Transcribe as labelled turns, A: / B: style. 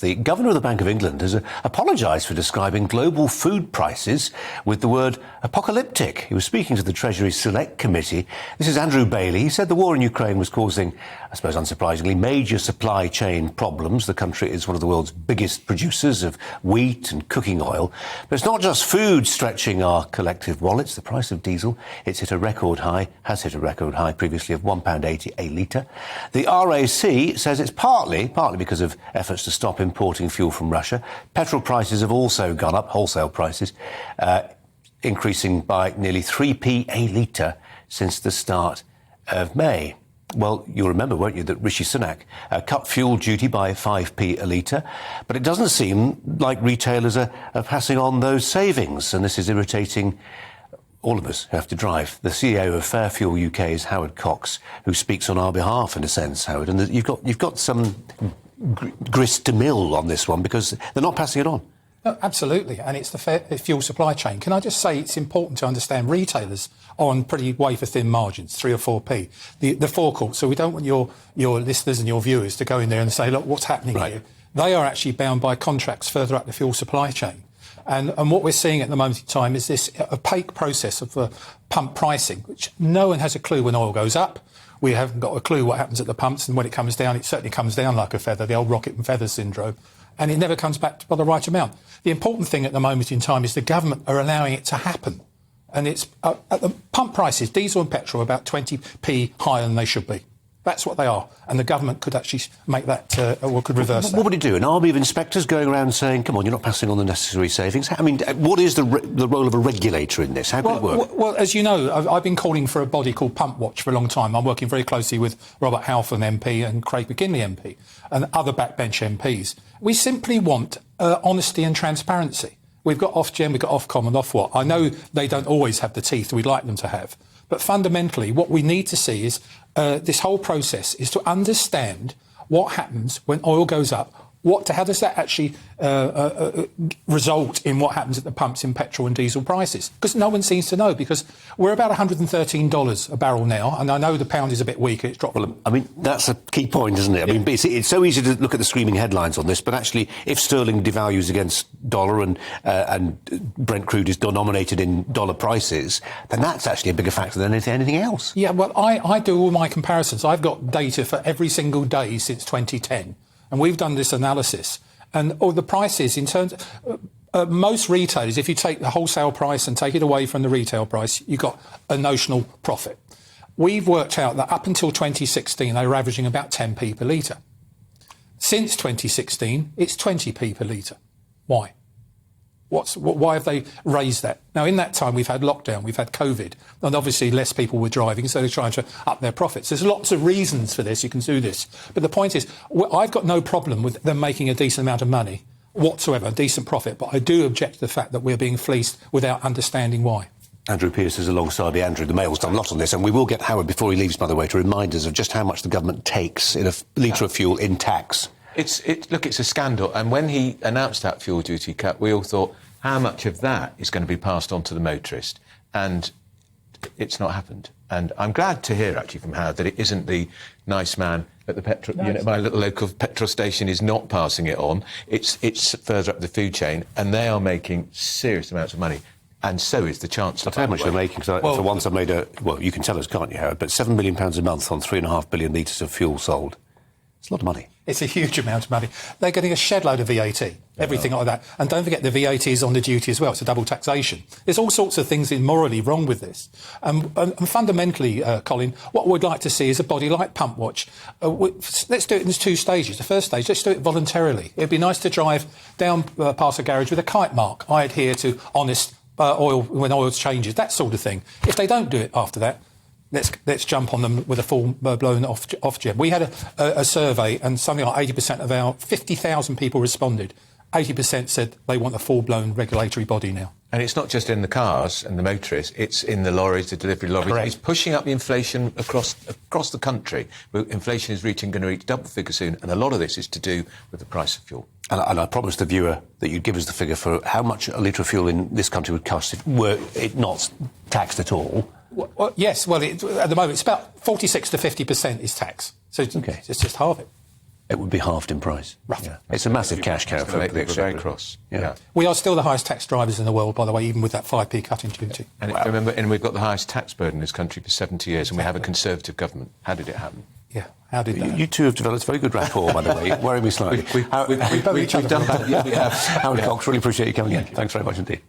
A: The Governor of the Bank of England has apologised for describing global food prices with the word apocalyptic. He was speaking to the Treasury Select Committee. This is Andrew Bailey. He said the war in Ukraine was causing, I suppose unsurprisingly, major supply chain problems. The country is one of the world's biggest producers of wheat and cooking oil. But it's not just food stretching our collective wallets. The price of diesel, it's hit a record high, has hit a record high previously of £1.80 a litre. The RAC says it's partly because of efforts to stop importing fuel from Russia. Petrol prices have also gone up, wholesale prices, increasing by nearly 3p a litre since the start of May. Well, you'll remember, won't you, that Rishi Sunak cut fuel duty by 5p a litre, but it doesn't seem like retailers are passing on those savings, and this is irritating all of us who have to drive. The CEO of Fair Fuel UK is Howard Cox, who speaks on our behalf, in a sense, Howard, and you've got some grist to mill on this one because they're not passing it on.
B: No, absolutely, and it's the fuel supply chain. Can I just say it's important to understand retailers are on pretty wafer-thin margins, 3 or 4p. The forecourt, so we don't want your listeners and your viewers to go in there and say, look, what's happening here? They are actually bound by contracts further up the fuel supply chain. And what we're seeing at the moment in time is this opaque process of pump pricing, which no one has a clue when oil goes up. We haven't got a clue what happens at the pumps, and when it comes down, it certainly comes down like a feather, the old rocket and feather syndrome, and it never comes back by the right amount. The important thing at the moment in time is the government are allowing it to happen, and it's at the pump prices, diesel and petrol, about 20p higher than they should be. That's what they are, and the government could actually make that, or could reverse that.
A: What would it do? An army of inspectors going around saying, come on, you're not passing on the necessary savings? I mean, what is the role of a regulator in this? How could it work?
B: Well, as you know, I've been calling for a body called Pump Watch for a long time. I'm working very closely with Robert Halfon MP and Craig McGinley MP and other backbench MPs. We simply want honesty and transparency. We've got Ofgem, we've got Ofcom and Ofwat. I know they don't always have the teeth we'd like them to have. But fundamentally, what we need to see is this whole process is to understand what happens when oil goes up. How does that actually result in what happens at the pumps in petrol and diesel prices? Because no one seems to know, because we're about $113 a barrel now, and I know the pound is a bit weaker. It's dropped. Well,
A: I mean, that's a key point, isn't it? I mean, it's so easy to look at the screaming headlines on this, but actually, if sterling devalues against dollar and Brent crude is denominated in dollar prices, then that's actually a bigger factor than anything else.
B: Yeah, well, I do all my comparisons. I've got data for every single day since 2010. And we've done this analysis, and all the prices in terms of most retailers, if you take the wholesale price and take it away from the retail price, you've got a notional profit. We've worked out that up until 2016, they were averaging about 10p per litre. Since 2016, it's 20p per litre. Why? Why have they raised that? Now, in that time, we've had lockdown, we've had COVID, and obviously less people were driving, so they're trying to up their profits. There's lots of reasons for this. You can do this. But the point is, I've got no problem with them making a decent amount of money whatsoever, a decent profit, but I do object to the fact that we're being fleeced without understanding why.
A: Andrew Pearce is alongside me. Andrew, the Mail's done a lot on this, and we will get Howard, before he leaves, by the way, to remind us of just how much the government takes in a litre of fuel in tax.
C: Look, it's a scandal. And when he announced that fuel duty cut, we all thought, how much of that is going to be passed on to the motorist? And it's not happened. And I'm glad to hear, actually, from Howard that it isn't the nice man at the petrol... my little local petrol station is not passing it on. It's further up the food chain, and they are making serious amounts of money. And so is the Chancellor.
A: I'll tell you how much they're making. For once I've made you can tell us, can't you, Howard? But £7 million a month on 3.5 billion litres of fuel sold. It's a lot of money.
B: It's a huge amount of money. They're getting a shed load of VAT, everything like that. And don't forget the VAT is on the duty as well. It's a double taxation. There's all sorts of things morally wrong with this. And fundamentally, Colin, what we'd like to see is a body like Pump Watch. Let's do it in 2 stages. The first stage, let's do it voluntarily. It'd be nice to drive down past a garage with a kite mark. I adhere to honest oil when oil changes, that sort of thing. If they don't do it after that, let's jump on them with a full-blown off-gem. We had a survey, and something like 80% of our 50,000 people responded. 80% said they want a full-blown regulatory body now.
C: And it's not just in the cars and the motorists, it's in the lorries, the delivery lorries.
B: Correct.
C: It's pushing up the inflation across the country. Inflation is going to reach double figure soon, and a lot of this is to do with the price of fuel.
A: And I promised the viewer that you'd give us the figure for how much a litre of fuel in this country would cost if were it not taxed at all.
B: Well, yes, at the moment it's about 46 to 50% is tax. So it's just half it.
A: it would be halved in price.
B: Roughly.
A: Yeah. It's a massive cash cow for the
C: We're very
A: Exchequer.
C: cross.
A: Yeah.
B: We are still the highest tax drivers in the world, by the way, even with that 5p cut in duty.
C: And remember, and we've got the highest tax burden in this country for 70 years, and we have a Conservative government. How did it happen?
B: Yeah, how did that?
A: You two have developed very good rapport, by the way. Worry me slightly.
C: We've done that. Yeah, we have.
A: Howard Cox, really appreciate you coming in. Thanks very much indeed.